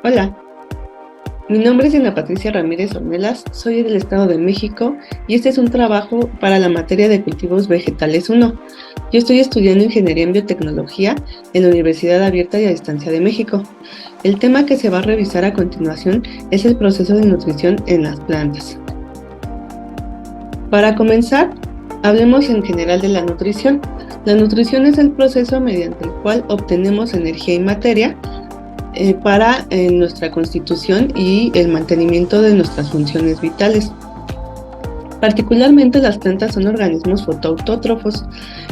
Hola, mi nombre es Diana Patricia Ramírez Ornelas, soy del Estado de México y este es un trabajo para la materia de cultivos vegetales 1. Yo estoy estudiando Ingeniería en Biotecnología en la Universidad Abierta y a Distancia de México. El tema que se va a revisar a continuación es el proceso de nutrición en las plantas. Para comenzar, hablemos en general de la nutrición. La nutrición es el proceso mediante el cual obtenemos energía y materia para nuestra constitución y el mantenimiento de nuestras funciones vitales. Particularmente las plantas son organismos fotoautótrofos.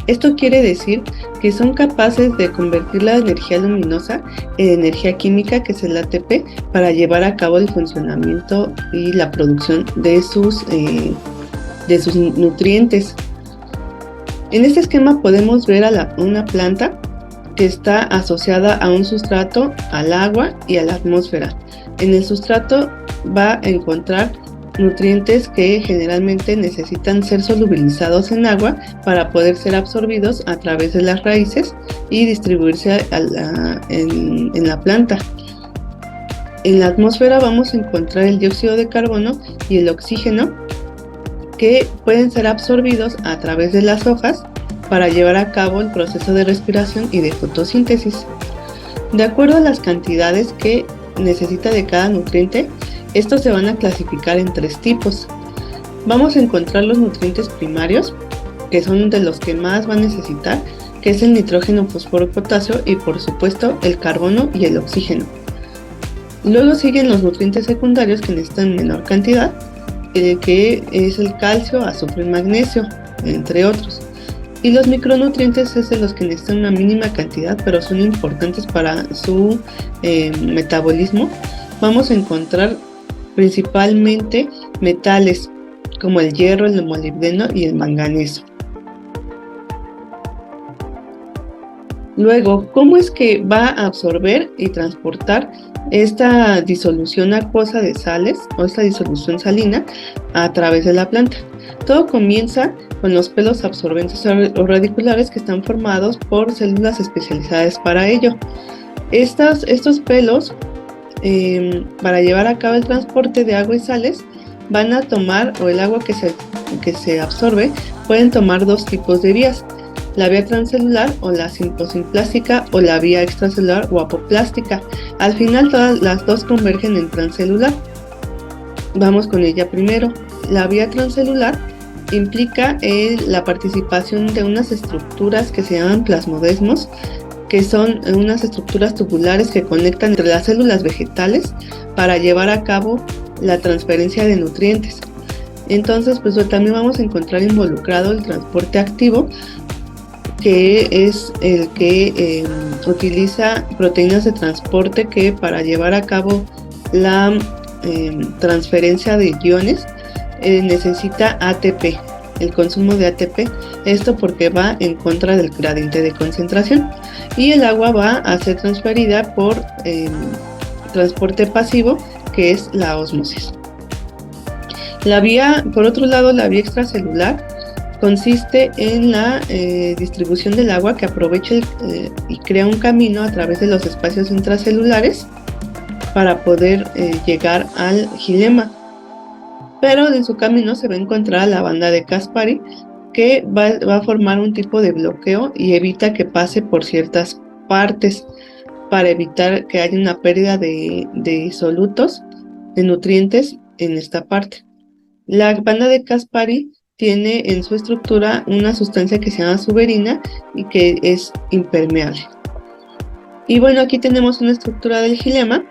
Esto quiere decir que son capaces de convertir la energía luminosa en energía química, que es el ATP, para llevar a cabo el funcionamiento y la producción de sus nutrientes. En este esquema podemos ver a una planta que está asociada a un sustrato, al agua y a la atmósfera. En el sustrato va a encontrar nutrientes que generalmente necesitan ser solubilizados en agua para poder ser absorbidos a través de las raíces y distribuirse en la planta. En la atmósfera vamos a encontrar el dióxido de carbono y el oxígeno, que pueden ser absorbidos a través de las hojas para llevar a cabo el proceso de respiración y de fotosíntesis. De acuerdo a las cantidades que necesita de cada nutriente, estos se van a clasificar en 3 tipos. Vamos a encontrar los nutrientes primarios, que son de los que más va a necesitar, que es el nitrógeno, fósforo, potasio y por supuesto el carbono y el oxígeno. Luego siguen los nutrientes secundarios que necesitan menor cantidad, que es el calcio, azufre y magnesio, entre otros. Y los micronutrientes es de los que necesitan una mínima cantidad, pero son importantes para su metabolismo. Vamos a encontrar principalmente metales como el hierro, el molibdeno y el manganeso. Luego, ¿cómo es que va a absorber y transportar esta disolución acuosa de sales o esta disolución salina a través de la planta? Todo comienza con los pelos absorbentes o radiculares que están formados por células especializadas para ello. Estos pelos, para llevar a cabo el transporte de agua y sales, van a tomar, o el agua que se absorbe, pueden tomar 2 tipos de vías: la vía transcelular o la simplásica, o la vía extracelular o apoplástica. Al final todas las dos convergen en transcelular. Vamos con ella primero. La vía transcelular implica la participación de unas estructuras que se llaman plasmodesmos, que son unas estructuras tubulares que conectan entre las células vegetales para llevar a cabo la transferencia de nutrientes. Entonces, pues también vamos a encontrar involucrado el transporte activo, que es el que utiliza proteínas de transporte que para llevar a cabo la transferencia de iones necesita ATP, el consumo de ATP, esto porque va en contra del gradiente de concentración. Y el agua va a ser transferida por transporte pasivo, que es la ósmosis. Por otro lado, la vía extracelular consiste en la distribución del agua, que aprovecha y crea un camino a través de los espacios intracelulares para poder llegar al xilema. Pero en su camino se va a encontrar la banda de Caspari, que va a formar un tipo de bloqueo y evita que pase por ciertas partes, para evitar que haya una pérdida de solutos, de nutrientes en esta parte. La banda de Caspari tiene en su estructura una sustancia que se llama suberina y que es impermeable. Y bueno, aquí tenemos una estructura del xilema.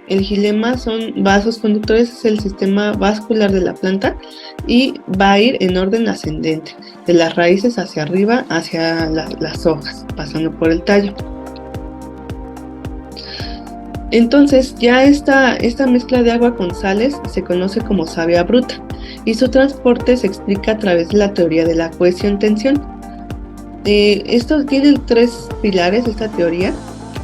El xilema son vasos conductores, es el sistema vascular de la planta, y va a ir en orden ascendente, de las raíces hacia arriba, hacia las hojas, pasando por el tallo. Entonces, ya esta mezcla de agua con sales se conoce como savia bruta, y su transporte se explica a través de la teoría de la cohesión-tensión. Esto tiene 3 pilares, esta teoría.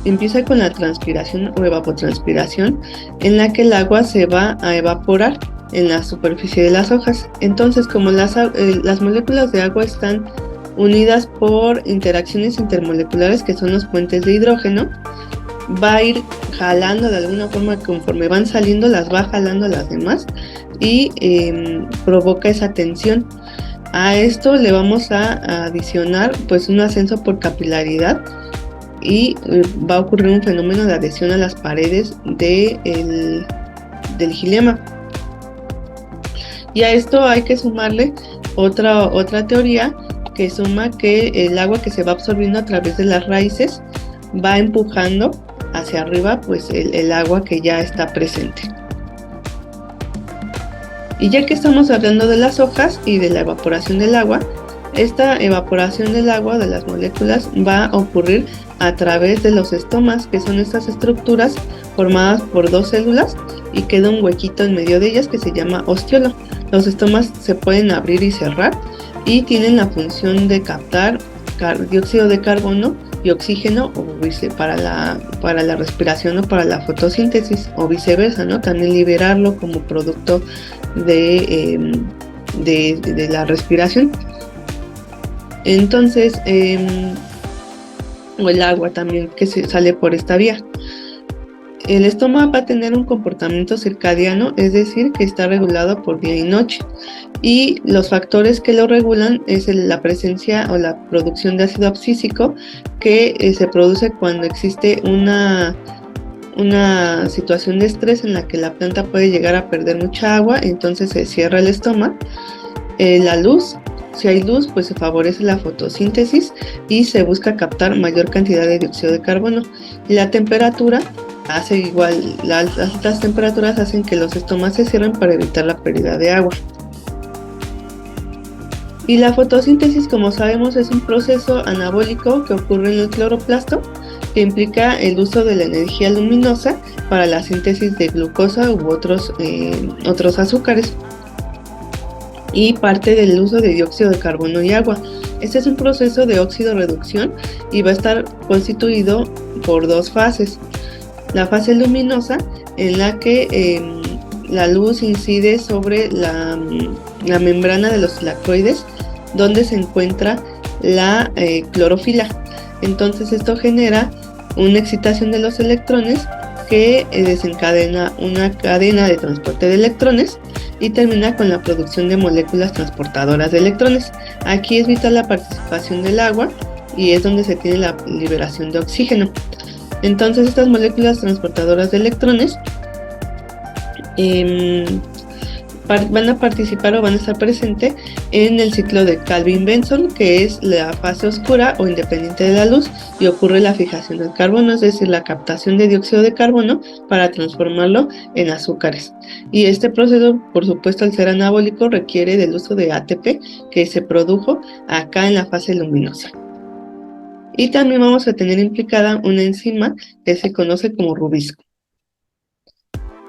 Empieza con la transpiración o evapotranspiración, en la que el agua se va a evaporar en la superficie de las hojas. Entonces, como las moléculas de agua están unidas por interacciones intermoleculares, que son los puentes de hidrógeno, va a ir jalando de alguna forma, conforme van saliendo, las va jalando a las demás y provoca esa tensión. A esto le vamos a adicionar pues un ascenso por capilaridad y va a ocurrir un fenómeno de adhesión a las paredes del xilema. Y a esto hay que sumarle otra teoría que suma que el agua que se va absorbiendo a través de las raíces va empujando hacia arriba pues el agua que ya está presente. Y ya que estamos hablando de las hojas y de la evaporación del agua, esta evaporación del agua de las moléculas va a ocurrir a través de los estomas, que son estas estructuras formadas por dos células y queda un huequito en medio de ellas que se llama ostiolo. Los estomas se pueden abrir y cerrar y tienen la función de captar dióxido de carbono y oxígeno para la respiración o para la fotosíntesis o viceversa, ¿no? También liberarlo como producto de la respiración. Entonces, o el agua también que se sale por esta vía. El estómago va a tener un comportamiento circadiano, es decir, que está regulado por día y noche. Y los factores que lo regulan es la presencia o la producción de ácido abscísico que se produce cuando existe una situación de estrés en la que la planta puede llegar a perder mucha agua, entonces se cierra el estómago. La luz, si hay luz, pues se favorece la fotosíntesis y se busca captar mayor cantidad de dióxido de carbono. Y la temperatura hace igual, las altas temperaturas hacen que los estomas se cierren para evitar la pérdida de agua. Y la fotosíntesis, como sabemos, es un proceso anabólico que ocurre en el cloroplasto que implica el uso de la energía luminosa para la síntesis de glucosa u otros azúcares y parte del uso de dióxido de carbono y agua. Este es un proceso de óxido-reducción y va a estar constituido por dos fases. La fase luminosa, en la que la luz incide sobre la membrana de los tilacoides, donde se encuentra la clorofila. Entonces esto genera una excitación de los electrones que desencadena una cadena de transporte de electrones y termina con la producción de moléculas transportadoras de electrones. Aquí es vital la participación del agua y es donde se tiene la liberación de oxígeno. Entonces estas moléculas transportadoras de electrones van a participar o van a estar presentes en el ciclo de Calvin-Benson, que es la fase oscura o independiente de la luz, y ocurre la fijación del carbono, es decir, la captación de dióxido de carbono para transformarlo en azúcares. Y este proceso, por supuesto, al ser anabólico, requiere del uso de ATP que se produjo acá en la fase luminosa. Y también vamos a tener implicada una enzima que se conoce como rubisco.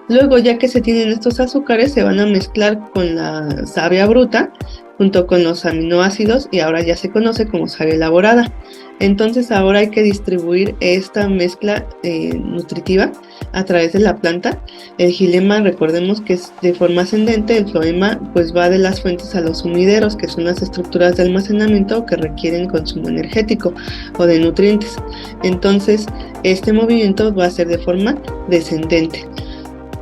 Luego, ya que se tienen estos azúcares, se van a mezclar con la savia bruta junto con los aminoácidos y ahora ya se conoce como savia elaborada. Entonces ahora hay que distribuir esta mezcla nutritiva a través de la planta. El xilema, recordemos que es de forma ascendente, el floema pues va de las fuentes a los sumideros, que son las estructuras de almacenamiento que requieren consumo energético o de nutrientes. Entonces este movimiento va a ser de forma descendente.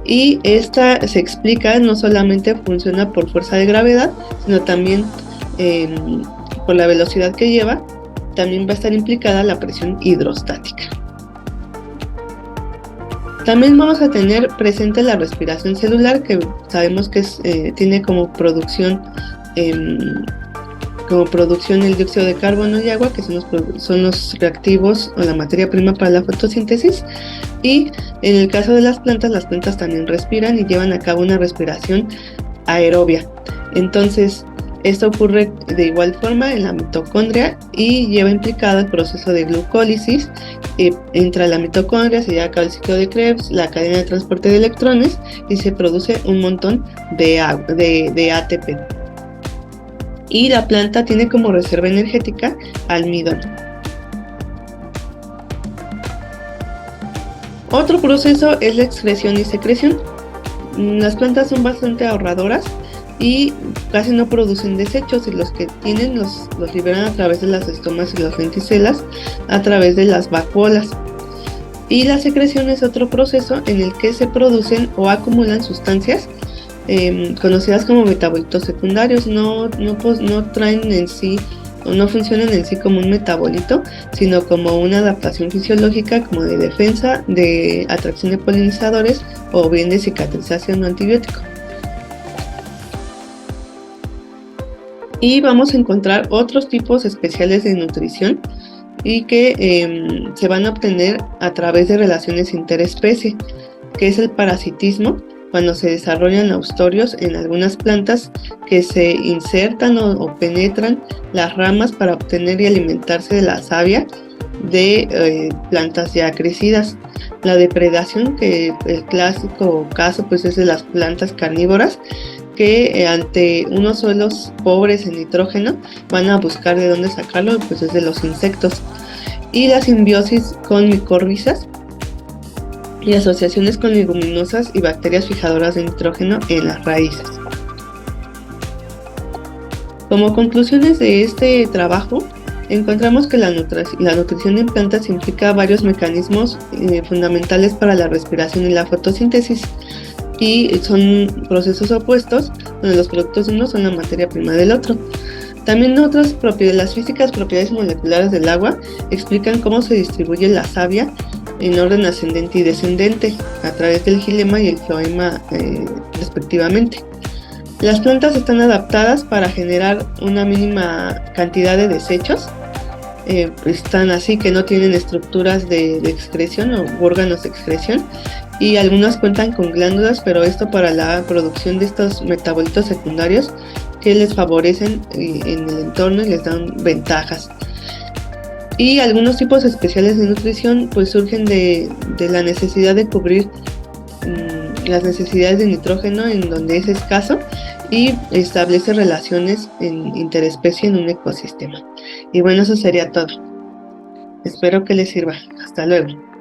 Y esta se explica, no solamente funciona por fuerza de gravedad, sino también por la velocidad que lleva, también va a estar implicada la presión hidrostática. También vamos a tener presente la respiración celular, que sabemos que tiene como producción el dióxido de carbono y agua, que son los reactivos o la materia prima para la fotosíntesis. Y en el caso de las plantas también respiran y llevan a cabo una respiración aerobia. Entonces, esto ocurre de igual forma en la mitocondria y lleva implicado el proceso de glucólisis. Entra la mitocondria, se lleva a cabo el ciclo de Krebs, la cadena de transporte de electrones y se produce un montón de ATP. Y la planta tiene como reserva energética almidón. Otro proceso es la excreción y secreción. Las plantas son bastante ahorradoras y casi no producen desechos, y los que tienen los liberan a través de las estomas y las lenticelas, a través de las vacuolas. Y la secreción es otro proceso en el que se producen o acumulan sustancias conocidas como metabolitos secundarios. No traen en sí o no funcionan en sí como un metabolito, sino como una adaptación fisiológica como de defensa, de atracción de polinizadores o bien de cicatrización no antibiótico. Y vamos a encontrar otros tipos especiales de nutrición y que se van a obtener a través de relaciones interespecie, que es el parasitismo, cuando se desarrollan austorios en algunas plantas que se insertan o penetran las ramas para obtener y alimentarse de la savia de plantas ya crecidas. La depredación, que el clásico caso pues es de las plantas carnívoras, que ante unos suelos pobres en nitrógeno van a buscar de dónde sacarlo, pues es de los insectos. Y la simbiosis con micorrizas y asociaciones con leguminosas y bacterias fijadoras de nitrógeno en las raíces. Como conclusiones de este trabajo, encontramos que la nutrición en plantas implica varios mecanismos fundamentales para la respiración y la fotosíntesis, y son procesos opuestos, donde los productos de uno son la materia prima del otro. También otras propiedades, las físicas propiedades moleculares del agua explican cómo se distribuye la savia en orden ascendente y descendente a través del xilema y el floema respectivamente. Las plantas están adaptadas para generar una mínima cantidad de desechos. Están así que no tienen estructuras de excreción o órganos de excreción, y algunas cuentan con glándulas, pero esto para la producción de estos metabolitos secundarios que les favorecen en el entorno y les dan ventajas. Y algunos tipos especiales de nutrición pues surgen de la necesidad de cubrir las necesidades de nitrógeno en donde es escaso, y establece relaciones en interespecie en un ecosistema. Y bueno, eso sería todo. Espero que les sirva. Hasta luego.